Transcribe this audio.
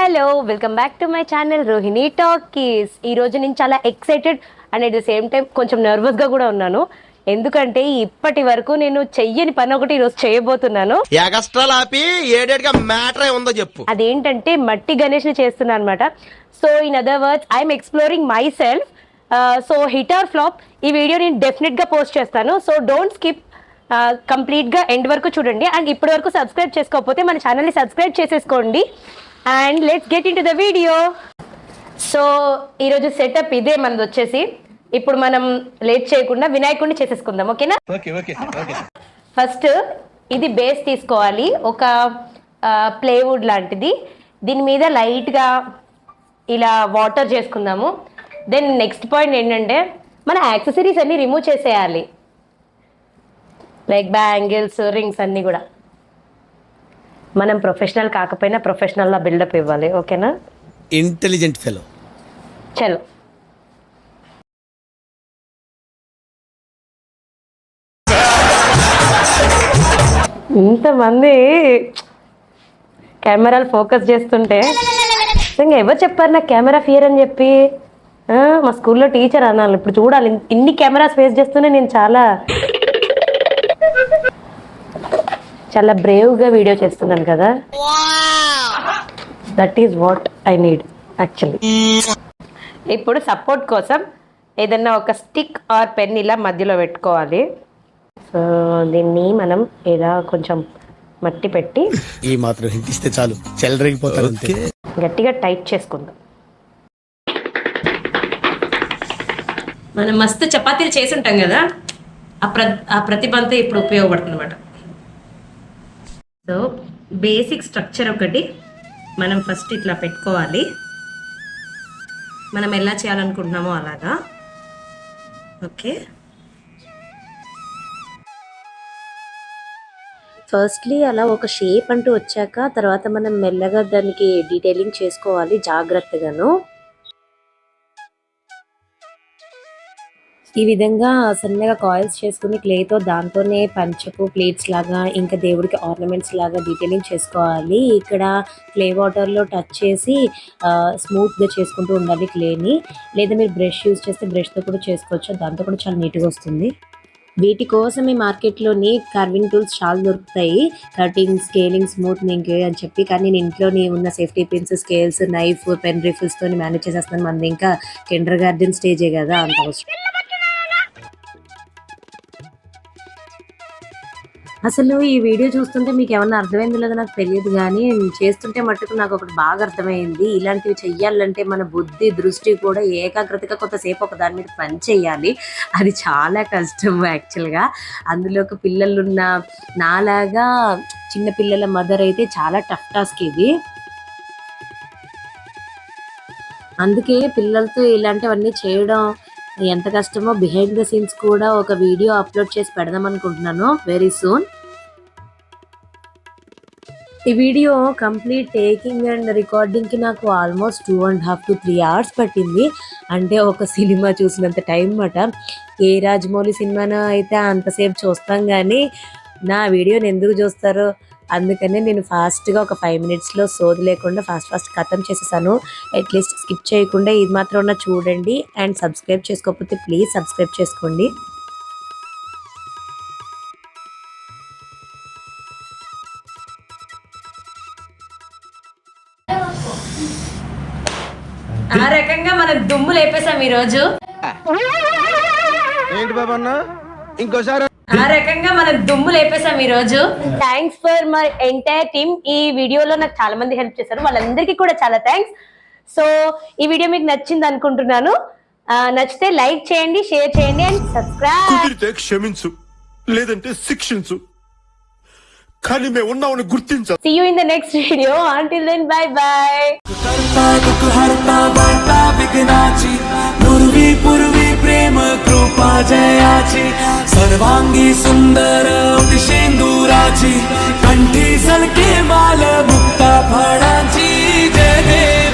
Hello welcome back to my channel Rohini talkies. ఈరోజు నేను చాలా excited and at the same time కొంచెం నర్వస్గా కూడా ఉన్నాను. ఎందుకంటే ఇప్పటి వరకు నేను చెయ్యని పని ఒకటి ఈరోజు చేయబోతున్నాను. అదేంటంటే మట్టి గణేష్ని చేస్తున్నాను అనమాట. So in other words I'm exploring my self. So hit or flop ఈ వీడియో నేను డెఫినెట్గా పోస్ట్ చేస్తాను. సో డోంట్ స్కిప్, కంప్లీట్గా ఎండ్ వరకు చూడండి. అండ్ ఇప్పటి వరకు సబ్స్క్రైబ్ చేసుకోకపోతే మన ఛానల్ని సబ్స్క్రైబ్ చేసేసుకోండి. And let's get in to the video. So ఈరోజు సెటప్ ఇదే మనది వచ్చేసి. ఇప్పుడు మనం లేట్ చేయకుండా వినాయకుడిని చేసేసుకుందాం, ఓకేనా? ఫస్ట్ ఇది బేస్ తీసుకోవాలి, ఒక ప్లేవుడ్ లాంటిది. దీని మీద లైట్గా ఇలా వాటర్ చేసుకుందాము. దెన్ నెక్స్ట్ పాయింట్ ఏంటంటే మన యాక్సెసరీస్ అన్నీ రిమూవ్ చేసేయాలి, లైక్ బ్యాంగిల్స్, రింగ్స్ అన్నీ కూడా. మనం ప్రొఫెషనల్ కాకపోయినా ప్రొఫెషనల్లా బిల్డప్ ఇవ్వాలి, ఓకేనా? Intelligent fellow. చలో. ఇంతమంది కెమెరాలు ఫోకస్ చేస్తుంటే ఇంకా ఎవరు చెప్పారు నాకు కెమెరా ఫియర్ అని చెప్పి? మా స్కూల్లో టీచర్ అన్నాను. ఇప్పుడు చూడాలి, ఇన్ని కెమెరాస్ ఫేస్ చేస్తూనే నేను చాలా బ్రేవ్గా వీడియో చేస్తున్నాను కదా. That is what I need actually. ఇప్పుడు సపోర్ట్ కోసం ఏదన్నా ఒక స్టిక్ ఆర్ పెన్ ఇలా మధ్యలో పెట్టుకోవాలి. సో దీన్ని మనం ఇలా కొంచెం మట్టి పెట్టి ఈ మాత్రం హింట్ ఇస్తే చాలు, చెలరేగిపోతారు. గట్టిగా టైట్ చేసుకుందాం. మనం మస్తు చపాతీలు చేసి ఉంటాం కదా, ఆ ప్రతిభ అంతా ఇప్పుడు ఉపయోగపడుతుంది అన్నమాట. సో బేసిక్ స్ట్రక్చర్ ఒకటి మనం ఫస్ట్ ఇట్లా పెట్టుకోవాలి. మనం ఎలా చేయాలనుకుంటున్నామో అలాగా. ఓకే, ఫస్ట్లీ అలా ఒక షేప్ అంటూ వచ్చాక తర్వాత మనం మెల్లగా దానికి డీటెయిలింగ్ చేసుకోవాలి జాగ్రత్తగాను. ఈ విధంగా సన్నగా కాయిల్స్ చేసుకుని క్లేతో దాంతోనే పంచకు ప్లేట్స్ లాగా, ఇంకా దేవుడికి ఆర్నమెంట్స్ లాగా డీటెయిలింగ్ చేసుకోవాలి. ఇక్కడ క్లే వాటర్లో టచ్ చేసి స్మూత్గా చేసుకుంటూ ఉండాలి క్లేని. లేదా మీరు బ్రష్ యూజ్ చేస్తే బ్రష్తో కూడా చేసుకోవచ్చు, దాంతో కూడా చాలా నీట్గా వస్తుంది. వీటి కోసం ఈ మార్కెట్లోని కార్వింగ్ టూల్స్ చాలా దొరుకుతాయి, కటింగ్, స్కేలింగ్, స్మూత్నింగ్ అని చెప్పి. కానీ నేను ఇంట్లోని ఉన్న safety pins, scales, knife, pen రిఫిల్స్తో మేనేజ్ చేసేస్తాను. మనది ఇంకా కిండర్ గార్డెన్ స్టేజే కదా, అంత అవసరం. అసలు ఈ వీడియో చూస్తుంటే మీకు ఏమన్నా అర్థమైందో లేదో నాకు తెలియదు, కానీ చేస్తుంటే మట్టుకు నాకు ఒకటి బాగా అర్థమైంది. ఇలాంటివి చెయ్యాలంటే మన బుద్ధి, దృష్టి కూడా ఏకాగ్రతగా కొంతసేపు ఒక దాని మీద పని చేయాలి. అది చాలా కష్టం యాక్చువల్గా. అందులోకి పిల్లలున్న నాలాగా చిన్నపిల్లల మదర్ అయితే చాలా టఫ్ టాస్క్ ఇది. అందుకే పిల్లలతో ఇలాంటివన్నీ చేయడం ఎంత కష్టమో బిహైండ్ ద సీన్స్ కూడా ఒక వీడియో అప్లోడ్ చేసి పెడదాం అనుకుంటున్నాను వెరీ సూన్. ఈ వీడియో కంప్లీట్ టేకింగ్ అండ్ రికార్డింగ్కి నాకు ఆల్మోస్ట్ 2.5 to 3 hours పట్టింది. అంటే ఒక సినిమా చూసినంత టైం అన్నమాట. ఏ రాజమౌళి సినిమానో అయితే అంతసేపు చూస్తాం, కానీ నా వీడియోని ఎందుకు చూస్తారో అందుకనే నేను ఫాస్ట్గా ఒక 5 minutesలో సోది లేకుండా ఫాస్ట్ ఖతం చేసేసాను. అట్లీస్ట్ స్కిప్ చేయకుండా ఇది మాత్రం ఉన్న చూడండి. అండ్ సబ్స్క్రైబ్ చేసుకోకపోతే ప్లీజ్ సబ్స్క్రైబ్ చేసుకోండి. ఆ రకంగా మనం దుమ్ము లేపేసాం ఈరోజు. ఏంటి బాబా అన్న, ఇంకోసారి ఆ రకంగా మనం దుమ్ము లేపేసాం ఈరోజు. Thanks for my entire team. ఈ వీడియోలో నాకు చాలా మంది హెల్ప్ చేశారు, వాళ్ళందరికీ కూడా చాలా థ్యాంక్స్. సో ఈ వీడియో మీకు నచ్చింది అనుకుంటున్నాను. నచ్చితే లైక్ చేయండి, షేర్ చేయండి అండ్ సబ్స్క్రైబ్. క్షమించు, లేదంటే శిక్షించు, కానీ మేము ఉన్నామని గుర్తించు. See you in the next video. Until then, bye bye. प्रेम कृपा जयाची सर्वांगी सुंदर शेंदुराची कंठी सलके माल मुक्ता फळाची जय